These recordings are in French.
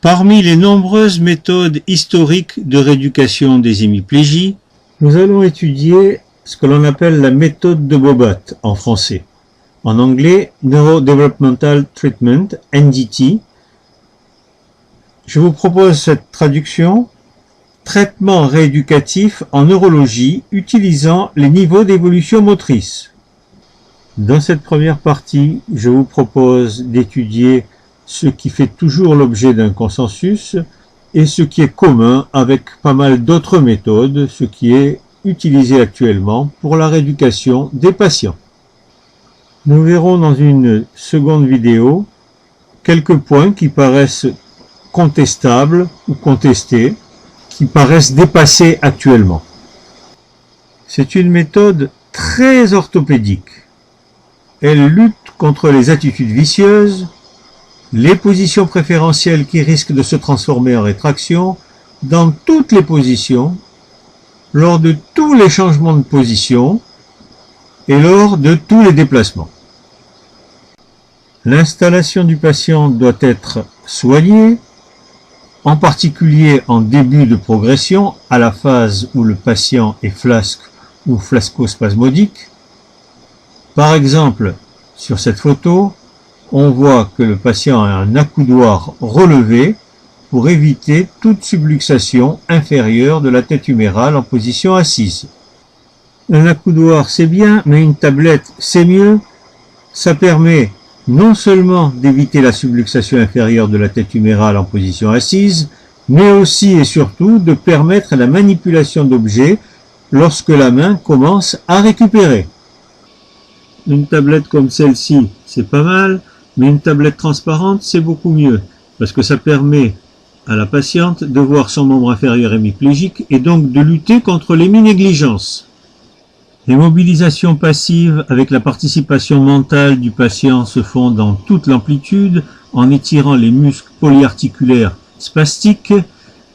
Parmi les nombreuses méthodes historiques de rééducation des hémiplégies, nous allons étudier ce que l'on appelle la méthode de Bobat en français. En anglais, Neurodevelopmental Treatment, NDT. Je vous propose cette traduction, traitement rééducatif en neurologie utilisant les niveaux d'évolution motrice. Dans cette première partie, je vous propose d'étudier ce qui fait toujours l'objet d'un consensus et ce qui est commun avec pas mal d'autres méthodes, ce qui est utilisé actuellement pour la rééducation des patients. Nous verrons dans une seconde vidéo quelques points qui paraissent contestables ou contestés, qui paraissent dépassés actuellement. C'est une méthode très orthopédique. Elle lutte contre les attitudes vicieuses, les positions préférentielles qui risquent de se transformer en rétraction, dans toutes les positions, lors de tous les changements de position et lors de tous les déplacements. L'installation du patient doit être soignée, en particulier en début de progression, à la phase où le patient est flasque ou flascospasmodique. Par exemple, sur cette photo, on voit que le patient a un accoudoir relevé pour éviter toute subluxation inférieure de la tête humérale en position assise. Un accoudoir c'est bien, mais une tablette c'est mieux. Ça permet non seulement d'éviter la subluxation inférieure de la tête humérale en position assise, mais aussi et surtout de permettre la manipulation d'objets lorsque la main commence à récupérer. Une tablette comme celle-ci, c'est pas mal, mais une tablette transparente, c'est beaucoup mieux, parce que ça permet à la patiente de voir son membre inférieur hémiplégique et donc de lutter contre l'héminégligeance. Les mobilisations passives avec la participation mentale du patient se font dans toute l'amplitude en étirant les muscles polyarticulaires spastiques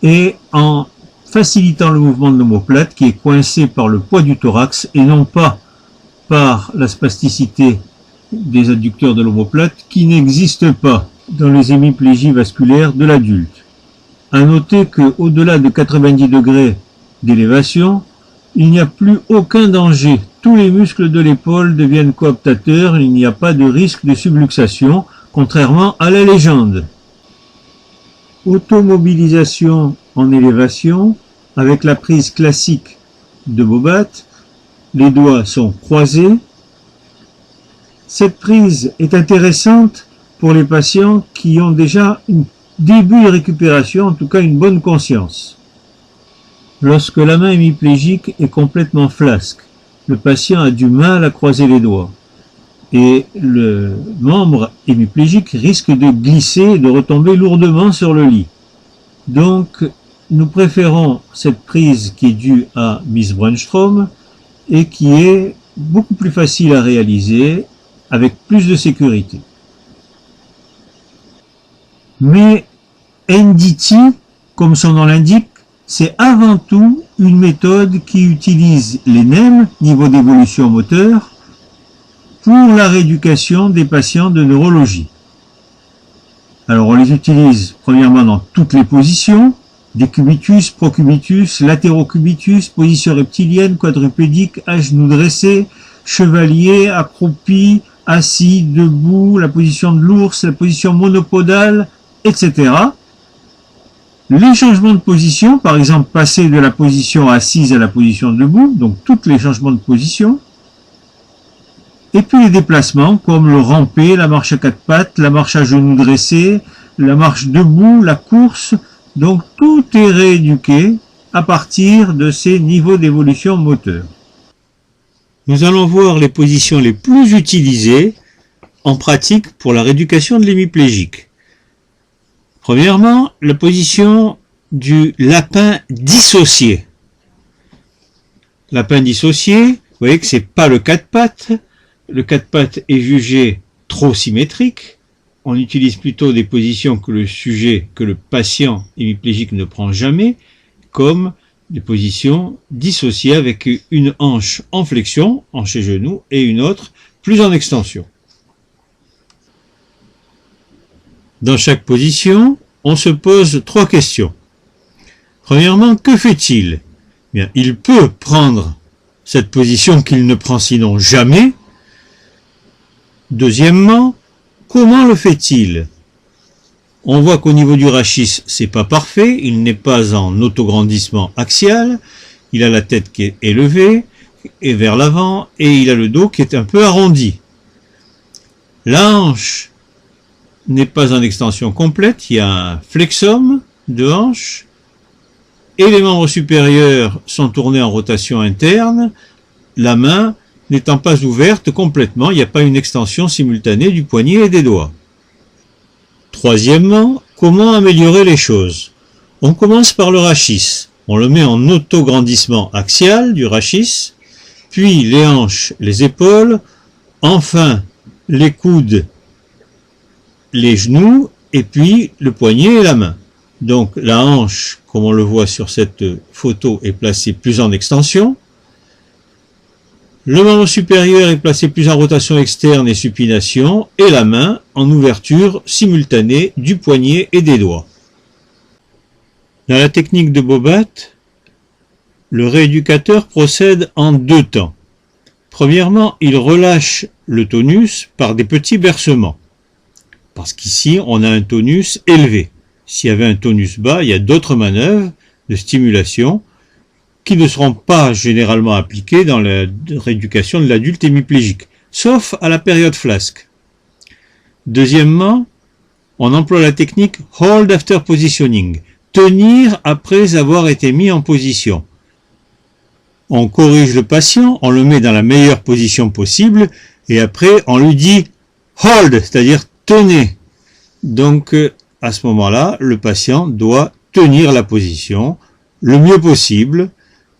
et en facilitant le mouvement de l'omoplate qui est coincé par le poids du thorax et non pas par la spasticité des adducteurs de l'omoplate qui n'existe pas dans les hémiplégies vasculaires de l'adulte. À noter qu'au-delà de 90 degrés d'élévation, il n'y a plus aucun danger. Tous les muscles de l'épaule deviennent cooptateurs, il n'y a pas de risque de subluxation, contrairement à la légende. Automobilisation en élévation, avec la prise classique de Bobat, les doigts sont croisés. Cette prise est intéressante pour les patients qui ont déjà un début de récupération, en tout cas une bonne conscience. Lorsque la main hémiplégique est complètement flasque, le patient a du mal à croiser les doigts et le membre hémiplégique risque de glisser et de retomber lourdement sur le lit. Donc, nous préférons cette prise qui est due à Miss Brunstrom et qui est beaucoup plus facile à réaliser avec plus de sécurité. Mais NDT, comme son nom l'indique, c'est avant tout une méthode qui utilise les NEM, niveau d'évolution moteur, pour la rééducation des patients de neurologie. Alors on les utilise premièrement dans toutes les positions, décubitus, procubitus, latérocubitus, position reptilienne, quadrupédique, à genoux dressés, chevalier, accroupi, assis, debout, la position de l'ours, la position monopodale, etc. Les changements de position, par exemple passer de la position assise à la position debout, donc tous les changements de position. Et puis les déplacements comme le ramper, la marche à quatre pattes, la marche à genoux dressés, la marche debout, la course. Donc tout est rééduqué à partir de ces niveaux d'évolution moteur. Nous allons voir les positions les plus utilisées en pratique pour la rééducation de l'hémiplégique. Premièrement, la position du lapin dissocié. Lapin dissocié, vous voyez que c'est pas le quatre pattes. Le quatre pattes est jugé trop symétrique. On utilise plutôt des positions que le patient hémiplégique ne prend jamais, comme des positions dissociées avec une hanche en flexion, hanche et genou, et une autre plus en extension. Dans chaque position, on se pose trois questions. Premièrement, que fait-il? Bien, il peut prendre cette position qu'il ne prend sinon jamais. Deuxièmement, comment le fait-il? On voit qu'au niveau du rachis, c'est pas parfait, il n'est pas en autograndissement axial, il a la tête qui est élevée et vers l'avant, et il a le dos qui est un peu arrondi. La hanche n'est pas en extension complète, il y a un flexum de hanche, et les membres supérieurs sont tournés en rotation interne, la main n'étant pas ouverte complètement, il n'y a pas une extension simultanée du poignet et des doigts. Troisièmement, comment améliorer les choses? On commence par le rachis. On le met en autograndissement axial du rachis, puis les hanches, les épaules, enfin les coudes, les genoux, et puis le poignet et la main. Donc la hanche, comme on le voit sur cette photo, est placée plus en extension. Le membre supérieur est placé plus en rotation externe et supination, et la main en ouverture simultanée du poignet et des doigts. Dans la technique de Bobat, le rééducateur procède en deux temps. Premièrement, il relâche le tonus par des petits bercements, parce qu'ici on a un tonus élevé. S'il y avait un tonus bas, il y a d'autres manœuvres de stimulation qui ne seront pas généralement appliquées dans la rééducation de l'adulte hémiplégique, sauf à la période flasque. Deuxièmement, on emploie la technique Hold After Positioning, tenir après avoir été mis en position. On corrige le patient, on le met dans la meilleure position possible, et après on lui dit Hold, c'est-à-dire tenez. Donc à ce moment-là, le patient doit tenir la position le mieux possible,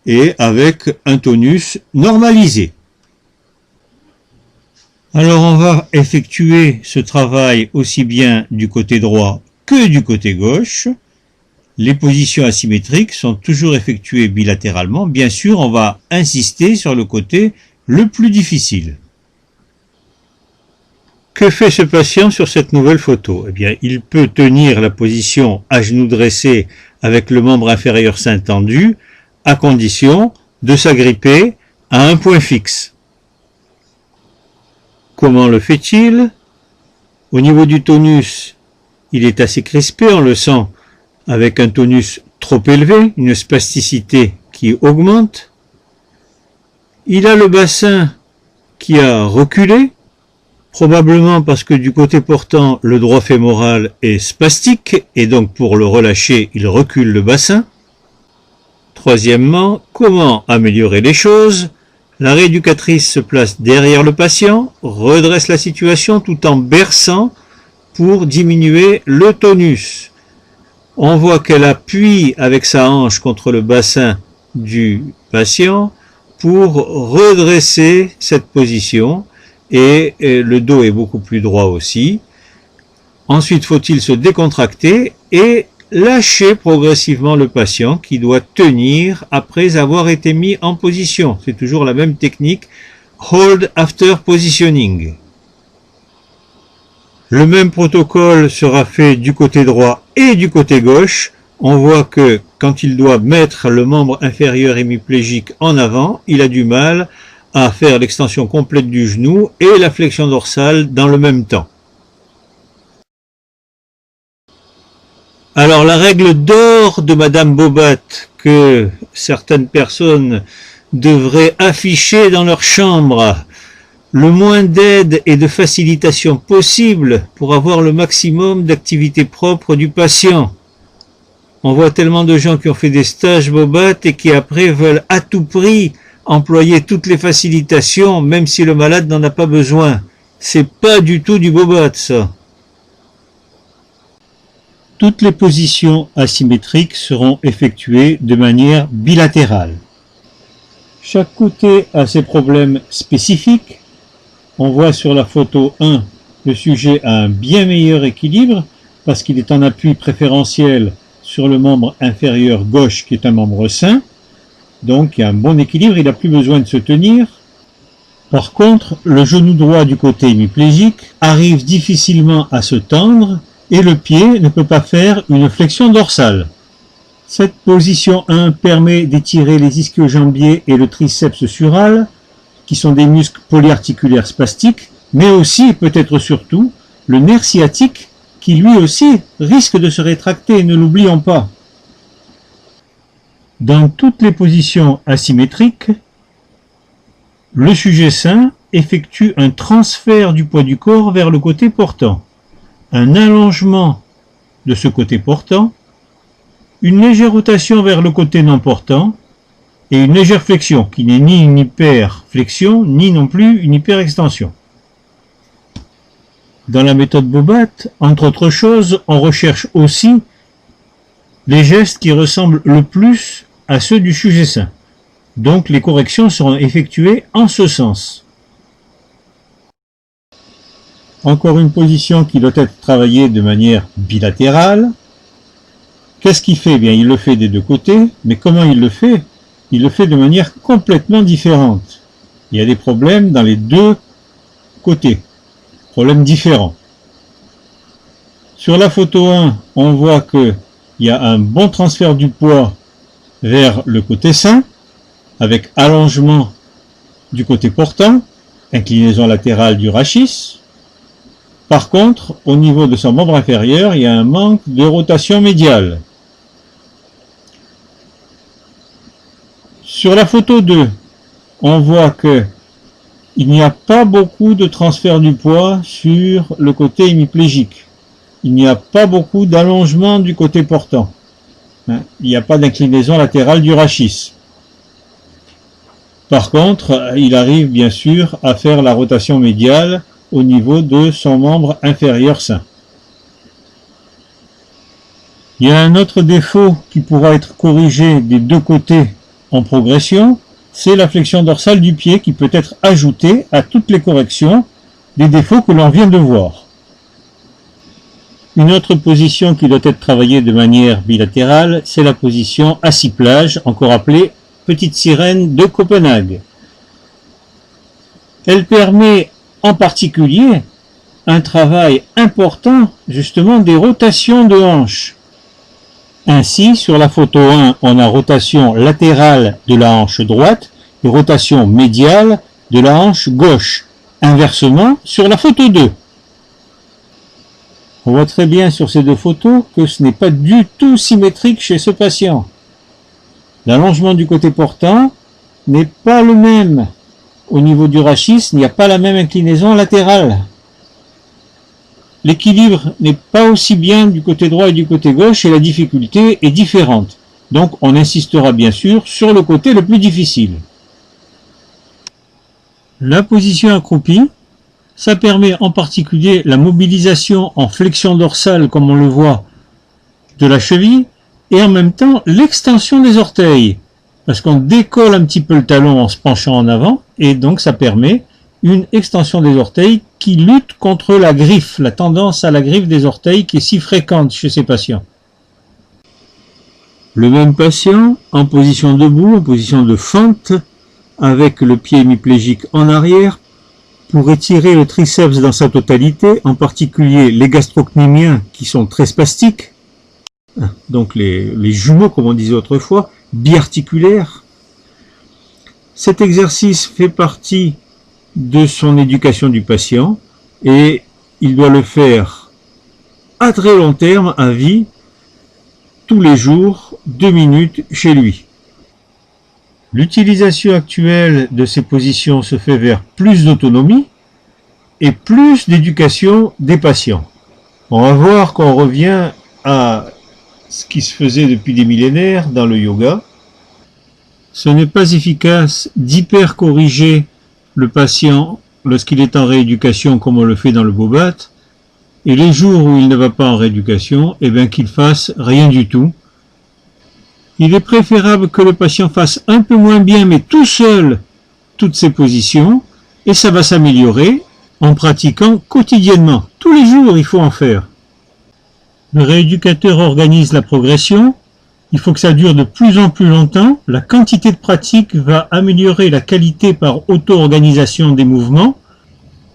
et avec un tonus normalisé. Alors on va effectuer ce travail aussi bien du côté droit que du côté gauche. Les positions asymétriques sont toujours effectuées bilatéralement. Bien sûr, on va insister sur le côté le plus difficile. Que fait ce patient sur cette nouvelle photo? Eh bien, il peut tenir la position à genoux dressés avec le membre inférieur sein tendu, à condition de s'agripper à un point fixe. Comment le fait-il? Au niveau du tonus, il est assez crispé, on le sent avec un tonus trop élevé, une spasticité qui augmente. Il a le bassin qui a reculé, probablement parce que du côté portant, le droit fémoral est spastique, et donc pour le relâcher, il recule le bassin. Troisièmement, comment améliorer les choses? La rééducatrice se place derrière le patient, redresse la situation tout en berçant pour diminuer le tonus. On voit qu'elle appuie avec sa hanche contre le bassin du patient pour redresser cette position, et le dos est beaucoup plus droit aussi. Ensuite, faut-il se décontracter et lâcher progressivement le patient qui doit tenir après avoir été mis en position. C'est toujours la même technique, Hold After Positioning. Le même protocole sera fait du côté droit et du côté gauche. On voit que quand il doit mettre le membre inférieur hémiplégique en avant, il a du mal à faire l'extension complète du genou et la flexion dorsale dans le même temps. Alors la règle d'or de Madame Bobat que certaines personnes devraient afficher dans leur chambre, le moins d'aide et de facilitation possible pour avoir le maximum d'activité propre du patient. On voit tellement de gens qui ont fait des stages Bobat et qui après veulent à tout prix employer toutes les facilitations même si le malade n'en a pas besoin. C'est pas du tout du Bobat ça. Toutes les positions asymétriques seront effectuées de manière bilatérale. Chaque côté a ses problèmes spécifiques. On voit sur la photo 1, le sujet a un bien meilleur équilibre parce qu'il est en appui préférentiel sur le membre inférieur gauche qui est un membre sain. Donc il y a un bon équilibre, il n'a plus besoin de se tenir. Par contre, le genou droit du côté hémiplégique arrive difficilement à se tendre et le pied ne peut pas faire une flexion dorsale. Cette position 1 permet d'étirer les ischio-jambiers et le triceps sural, qui sont des muscles polyarticulaires spastiques, mais aussi, peut-être surtout, le nerf sciatique, qui lui aussi risque de se rétracter, ne l'oublions pas. Dans toutes les positions asymétriques, le sujet sain effectue un transfert du poids du corps vers le côté portant, un allongement de ce côté portant, une légère rotation vers le côté non portant et une légère flexion qui n'est ni une hyperflexion ni non plus une hyperextension. Dans la méthode Bobat, entre autres choses, on recherche aussi les gestes qui ressemblent le plus à ceux du sujet sain. Donc les corrections seront effectuées en ce sens. Encore une position qui doit être travaillée de manière bilatérale. Qu'est-ce qu'il fait? Bien, il le fait des deux côtés, mais comment il le fait? Il le fait de manière complètement différente. Il y a des problèmes dans les deux côtés, problèmes différents. Sur la photo 1, on voit qu'il y a un bon transfert du poids vers le côté sain, avec allongement du côté portant, inclinaison latérale du rachis. Par contre, au niveau de son membre inférieur, il y a un manque de rotation médiale. Sur la photo 2, on voit qu'il n'y a pas beaucoup de transfert du poids sur le côté hémiplégique. Il n'y a pas beaucoup d'allongement du côté portant. Il n'y a pas d'inclinaison latérale du rachis. Par contre, il arrive bien sûr à faire la rotation médiale au niveau de son membre inférieur sain. Il y a un autre défaut qui pourra être corrigé des deux côtés en progression, c'est la flexion dorsale du pied qui peut être ajoutée à toutes les corrections des défauts que l'on vient de voir. Une autre position qui doit être travaillée de manière bilatérale, c'est la position assiplage, encore appelée petite sirène de Copenhague. Elle permet en particulier un travail important justement des rotations de hanches. Ainsi, sur la photo 1, on a rotation latérale de la hanche droite et rotation médiale de la hanche gauche. Inversement, sur la photo 2. On voit très bien sur ces deux photos que ce n'est pas du tout symétrique chez ce patient. L'allongement du côté portant n'est pas le même. Au niveau du rachis, il n'y a pas la même inclinaison latérale. L'équilibre n'est pas aussi bien du côté droit et du côté gauche et la difficulté est différente. Donc on insistera bien sûr sur le côté le plus difficile. La position accroupie, ça permet en particulier la mobilisation en flexion dorsale comme on le voit de la cheville et en même temps l'extension des orteils parce qu'on décolle un petit peu le talon en se penchant en avant et donc ça permet une extension des orteils qui lutte contre la griffe, la tendance à la griffe des orteils qui est si fréquente chez ces patients. Le même patient en position debout, en position de fente, avec le pied hémiplégique en arrière, pour étirer le triceps dans sa totalité, en particulier les gastrocnémiens qui sont très spastiques, donc les jumeaux comme on disait autrefois, biarticulaires. Cet exercice fait partie de son éducation du patient et il doit le faire à très long terme, à vie, tous les jours, 2 minutes chez lui. L'utilisation actuelle de ces positions se fait vers plus d'autonomie et plus d'éducation des patients. On va voir qu'on revient à ce qui se faisait depuis des millénaires dans le yoga. Ce n'est pas efficace d'hyper-corriger le patient lorsqu'il est en rééducation comme on le fait dans le Bobat, et les jours où il ne va pas en rééducation, eh bien qu'il fasse rien du tout. Il est préférable que le patient fasse un peu moins bien, mais tout seul, toutes ces positions, et ça va s'améliorer en pratiquant quotidiennement. Tous les jours, il faut en faire. Le rééducateur organise la progression. Il faut que ça dure de plus en plus longtemps. La quantité de pratique va améliorer la qualité par auto-organisation des mouvements.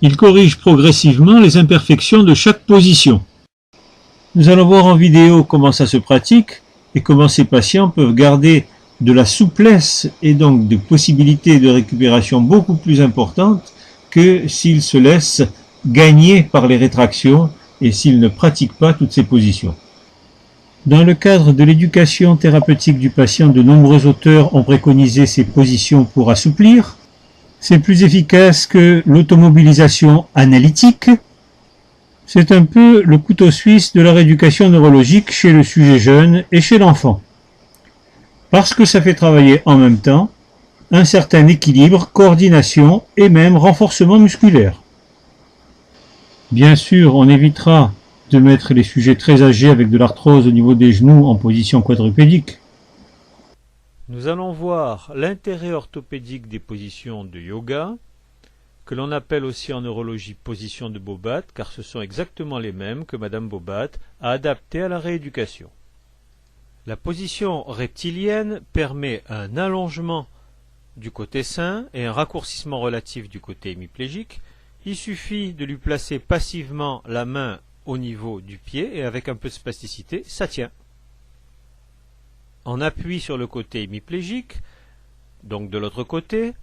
Il corrige progressivement les imperfections de chaque position. Nous allons voir en vidéo comment ça se pratique et comment ces patients peuvent garder de la souplesse et donc des possibilités de récupération beaucoup plus importantes que s'ils se laissent gagner par les rétractions et s'ils ne pratiquent pas toutes ces positions. Dans le cadre de l'éducation thérapeutique du patient, de nombreux auteurs ont préconisé ces positions pour assouplir. C'est plus efficace que l'automobilisation analytique. C'est un peu le couteau suisse de la rééducation neurologique chez le sujet jeune et chez l'enfant. Parce que ça fait travailler en même temps un certain équilibre, coordination et même renforcement musculaire. Bien sûr, on évitera de mettre les sujets très âgés avec de l'arthrose au niveau des genoux en position quadrupédique. Nous allons voir l'intérêt orthopédique des positions de yoga, que l'on appelle aussi en neurologie position de Bobat, car ce sont exactement les mêmes que Madame Bobat a adaptées à la rééducation. La position reptilienne permet un allongement du côté sain et un raccourcissement relatif du côté hémiplégique. Il suffit de lui placer passivement la main au niveau du pied et avec un peu de spasticité, ça tient. En appui sur le côté hémiplégique, donc de l'autre côté,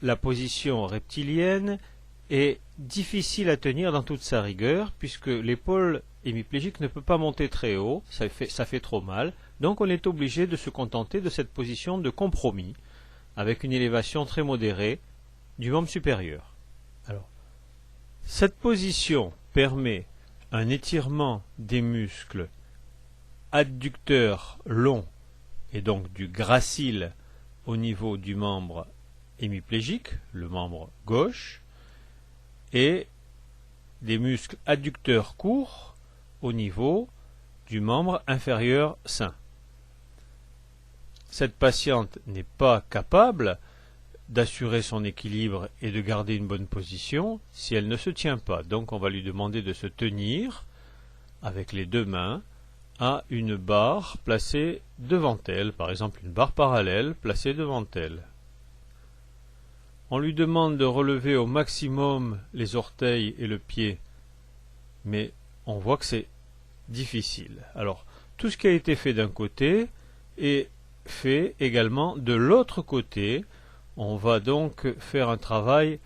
la position reptilienne est difficile à tenir dans toute sa rigueur puisque l'épaule hémiplégique ne peut pas monter très haut, ça fait trop mal, donc on est obligé de se contenter de cette position de compromis avec une élévation très modérée du membre supérieur. Alors, cette position permet un étirement des muscles adducteurs longs et donc du gracile au niveau du membre hémiplégique, le membre gauche, et des muscles adducteurs courts au niveau du membre inférieur sain. Cette patiente n'est pas capable d'assurer son équilibre et de garder une bonne position si elle ne se tient pas. Donc on va lui demander de se tenir avec les deux mains à une barre placée devant elle, par exemple une barre parallèle placée devant elle. On lui demande de relever au maximum les orteils et le pied, mais on voit que c'est difficile. Alors, tout ce qui a été fait d'un côté est fait également de l'autre côté. On va donc faire un travail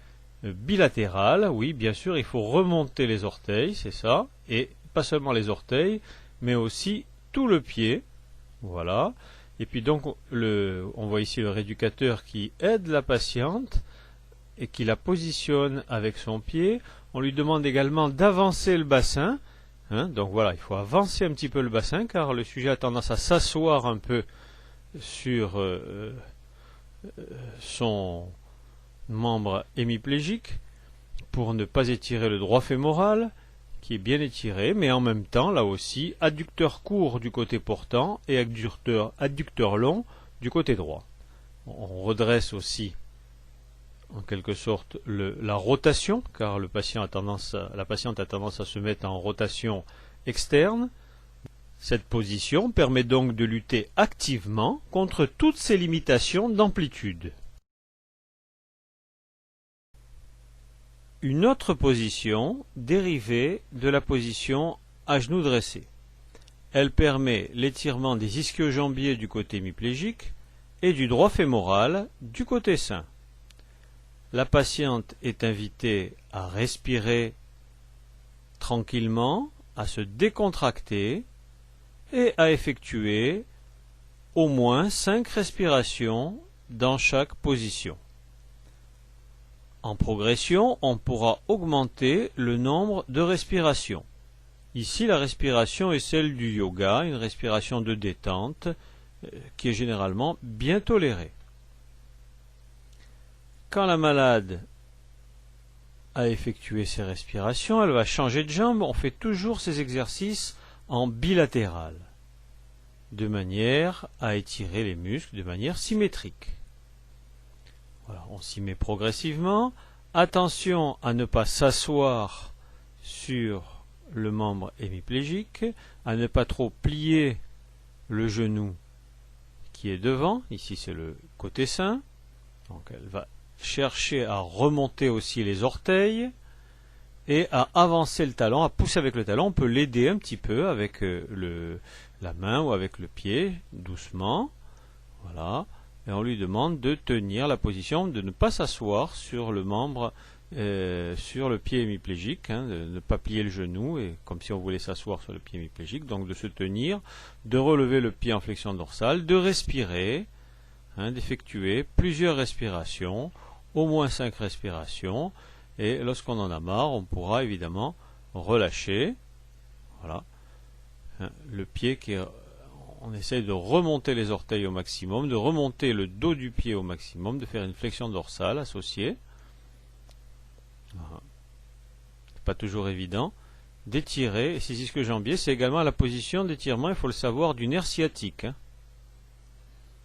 bilatéral. Oui, bien sûr, il faut remonter les orteils, c'est ça, et pas seulement les orteils, mais aussi tout le pied. Voilà. Et puis donc, on voit ici le rééducateur qui aide la patiente et qui la positionne avec son pied. On lui demande également d'avancer le bassin. Donc voilà, il faut avancer un petit peu le bassin car le sujet a tendance à s'asseoir un peu sur son membre hémiplégique pour ne pas étirer le droit fémoral qui est bien étiré, mais en même temps, là aussi, adducteur court du côté portant et adducteur long du côté droit. On redresse aussi en quelque sorte la rotation, car la patiente a tendance à se mettre en rotation externe. Cette position permet donc de lutter activement contre toutes ces limitations d'amplitude. Une autre position dérivée de la position à genoux dressés. Elle permet l'étirement des ischio-jambiers du côté hémiplégique et du droit fémoral du côté sain. La patiente est invitée à respirer tranquillement, à se décontracter et à effectuer au moins 5 respirations dans chaque position. En progression, on pourra augmenter le nombre de respirations. Ici, la respiration est celle du yoga, une respiration de détente qui est généralement bien tolérée. Quand la malade a effectué ses respirations, elle va changer de jambe. On fait toujours ces exercices en bilatéral, de manière à étirer les muscles de manière symétrique. Voilà, on s'y met progressivement. Attention à ne pas s'asseoir sur le membre hémiplégique, à ne pas trop plier le genou qui est devant. Ici, c'est le côté sain. Donc, elle va chercher à remonter aussi les orteils et à avancer le talon, à pousser avec le talon. On peut l'aider un petit peu avec la main ou avec le pied, doucement. Voilà. Et on lui demande de tenir la position, de ne pas s'asseoir sur le membre, sur le pied hémiplégique, hein, de ne pas plier le genou, et comme si on voulait s'asseoir sur le pied hémiplégique. Donc de se tenir, de relever le pied en flexion dorsale, de respirer, hein, d'effectuer plusieurs respirations, au moins 5 respirations. Et lorsqu'on en a marre, on pourra évidemment relâcher. Voilà. Le pied on essaye de remonter les orteils au maximum, de remonter le dos du pied au maximum, de faire une flexion dorsale associée. Voilà. C'est pas toujours évident. D'étirer, et saisir ce jambier, c'est également la position d'étirement, il faut le savoir, du nerf sciatique. Hein.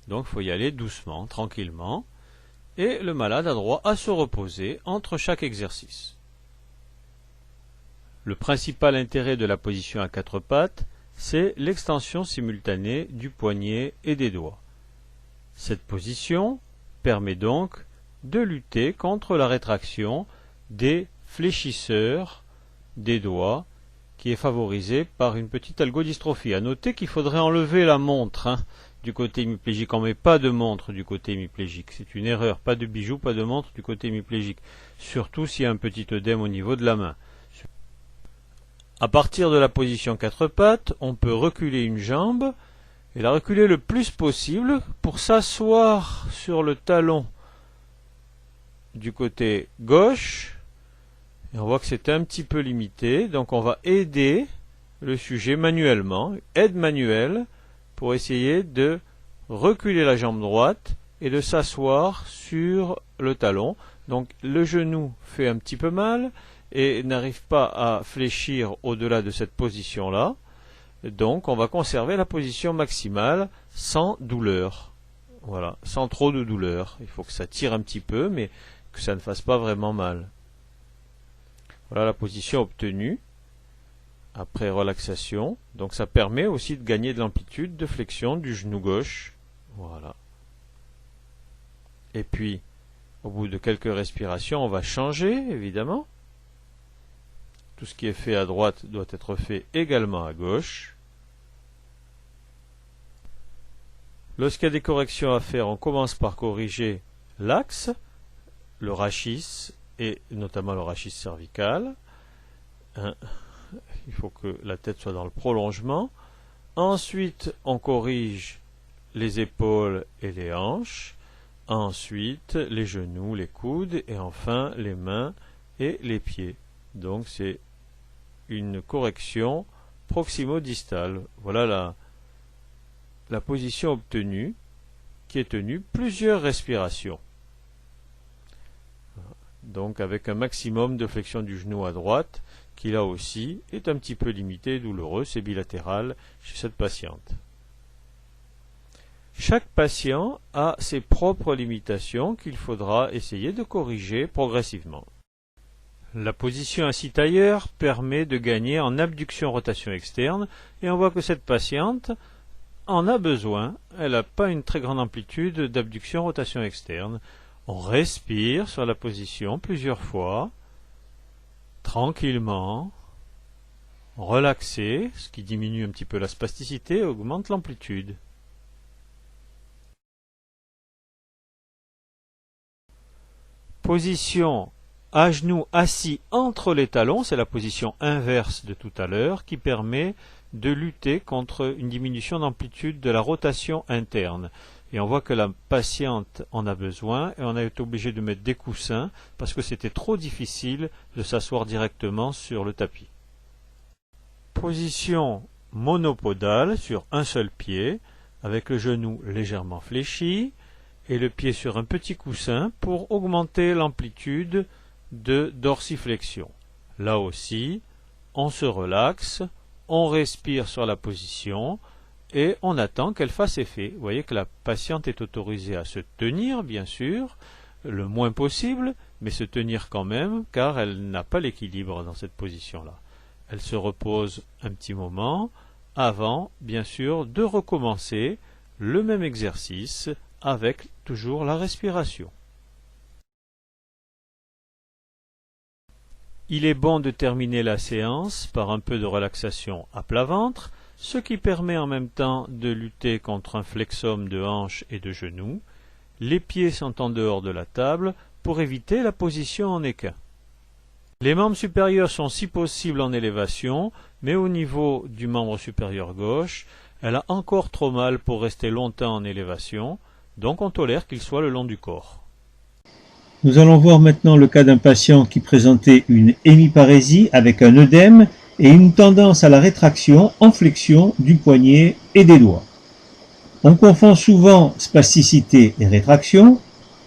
Donc il faut y aller doucement, tranquillement. Et le malade a droit à se reposer entre chaque exercice. Le principal intérêt de la position à 4 pattes, c'est l'extension simultanée du poignet et des doigts. Cette position permet donc de lutter contre la rétraction des fléchisseurs des doigts, qui est favorisée par une petite algodystrophie. À noter qu'il faudrait enlever la montre, hein, du côté hémiplégique. On ne met pas de montre du côté hémiplégique. C'est une erreur. Pas de bijoux, pas de montre du côté hémiplégique. Surtout s'il y a un petit œdème au niveau de la main. À partir de la position 4 pattes, on peut reculer une jambe et la reculer le plus possible pour s'asseoir sur le talon du côté gauche. Et on voit que c'est un petit peu limité. Donc on va aider le sujet manuellement, aide manuelle, pour essayer de reculer la jambe droite et de s'asseoir sur le talon. Donc le genou fait un petit peu mal et n'arrive pas à fléchir au-delà de cette position-là. Donc on va conserver la position maximale sans douleur. Voilà, sans trop de douleur. Il faut que ça tire un petit peu, mais que ça ne fasse pas vraiment mal. Voilà la position obtenue après relaxation. Donc ça permet aussi de gagner de l'amplitude de flexion du genou gauche. Voilà. Et puis, au bout de quelques respirations, on va changer, évidemment. Tout ce qui est fait à droite doit être fait également à gauche. Lorsqu'il y a des corrections à faire, on commence par corriger l'axe, le rachis et notamment le rachis cervical. Il faut que la tête soit dans le prolongement. Ensuite, on corrige les épaules et les hanches. Ensuite, les genoux, les coudes et enfin les mains et les pieds. Donc c'est une correction proximo-distale. Voilà la position obtenue qui est tenue plusieurs respirations. Donc avec un maximum de flexion du genou à droite qui là aussi est un petit peu limité et douloureux, c'est bilatéral chez cette patiente. Chaque patient a ses propres limitations qu'il faudra essayer de corriger progressivement. La position assis tailleur permet de gagner en abduction-rotation externe et on voit que cette patiente en a besoin. Elle n'a pas une très grande amplitude d'abduction-rotation externe. On respire sur la position plusieurs fois, tranquillement, relaxé, ce qui diminue un petit peu la spasticité et augmente l'amplitude. Position à genoux assis entre les talons, c'est la position inverse de tout à l'heure qui permet de lutter contre une diminution d'amplitude de la rotation interne. Et on voit que la patiente en a besoin et on a été obligé de mettre des coussins parce que c'était trop difficile de s'asseoir directement sur le tapis. Position monopodale sur un seul pied avec le genou légèrement fléchi et le pied sur un petit coussin pour augmenter l'amplitude de dorsiflexion. Là aussi, on se relaxe, on respire sur la position et on attend qu'elle fasse effet. Vous voyez que la patiente est autorisée à se tenir, bien sûr, le moins possible, mais se tenir quand même, car elle n'a pas l'équilibre dans cette position-là. Elle se repose un petit moment avant, bien sûr, de recommencer le même exercice avec toujours la respiration. il est bon de terminer la séance par un peu de relaxation à plat ventre, ce qui permet en même temps de lutter contre un flexum de hanche et de genoux. Les pieds sont en dehors de la table pour éviter la position en équin. Les membres supérieurs sont si possible en élévation, mais au niveau du membre supérieur gauche, elle a encore trop mal pour rester longtemps en élévation, donc on tolère qu'il soit le long du corps. Nous allons voir maintenant le cas d'un patient qui présentait une hémiparésie avec un œdème et une tendance à la rétraction en flexion du poignet et des doigts. On confond souvent spasticité et rétraction,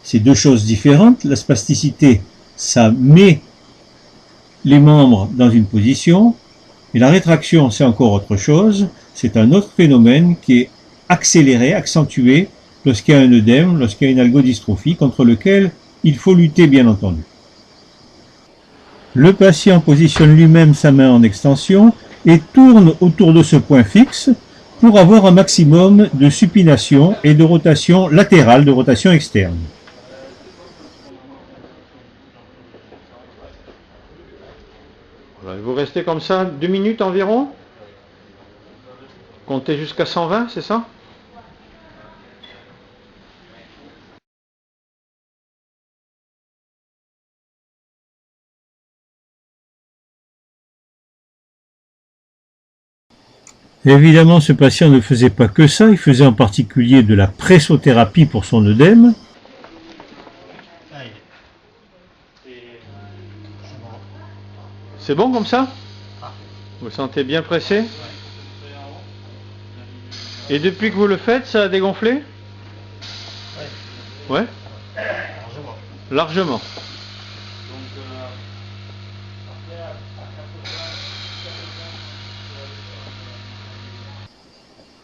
c'est deux choses différentes. La spasticité, ça met les membres dans une position, et la rétraction, c'est encore autre chose, c'est un autre phénomène qui est accéléré, accentué lorsqu'il y a un œdème, lorsqu'il y a une algodystrophie, contre lequel il faut lutter bien entendu. Le patient positionne lui-même sa main en extension et tourne autour de ce point fixe pour avoir un maximum de supination et de rotation latérale, de rotation externe. Voilà, vous restez comme ça 2 minutes environ. Comptez jusqu'à 120, c'est ça ? Évidemment, ce patient ne faisait pas que ça, il faisait en particulier de la pressothérapie pour son œdème. C'est bon comme ça? Vous sentez bien pressé? Et depuis que vous le faites, ça a dégonflé? Ouais. Largement.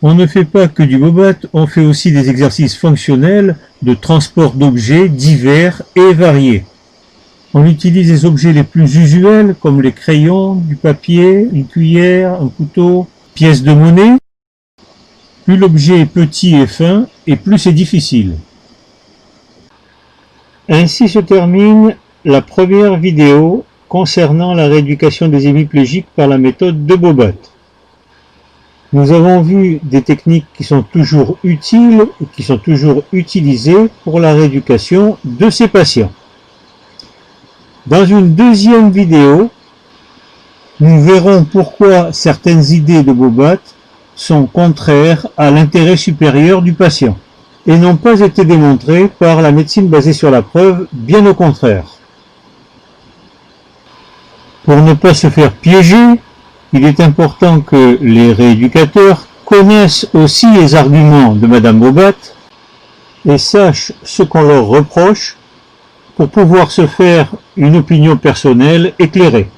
On ne fait pas que du bobat, on fait aussi des exercices fonctionnels de transport d'objets divers et variés. On utilise les objets les plus usuels comme les crayons, du papier, une cuillère, un couteau, pièces de monnaie. Plus l'objet est petit et fin, et plus c'est difficile. Ainsi se termine la première vidéo concernant la rééducation des hémiplégiques par la méthode de Bobat. Nous avons vu des techniques qui sont toujours utiles et qui sont toujours utilisées pour la rééducation de ces patients. Dans une deuxième vidéo, nous verrons pourquoi certaines idées de Bobat sont contraires à l'intérêt supérieur du patient et n'ont pas été démontrées par la médecine basée sur la preuve, bien au contraire. Pour ne pas se faire piéger, il est important que les rééducateurs connaissent aussi les arguments de Madame Bobat et sachent ce qu'on leur reproche pour pouvoir se faire une opinion personnelle éclairée.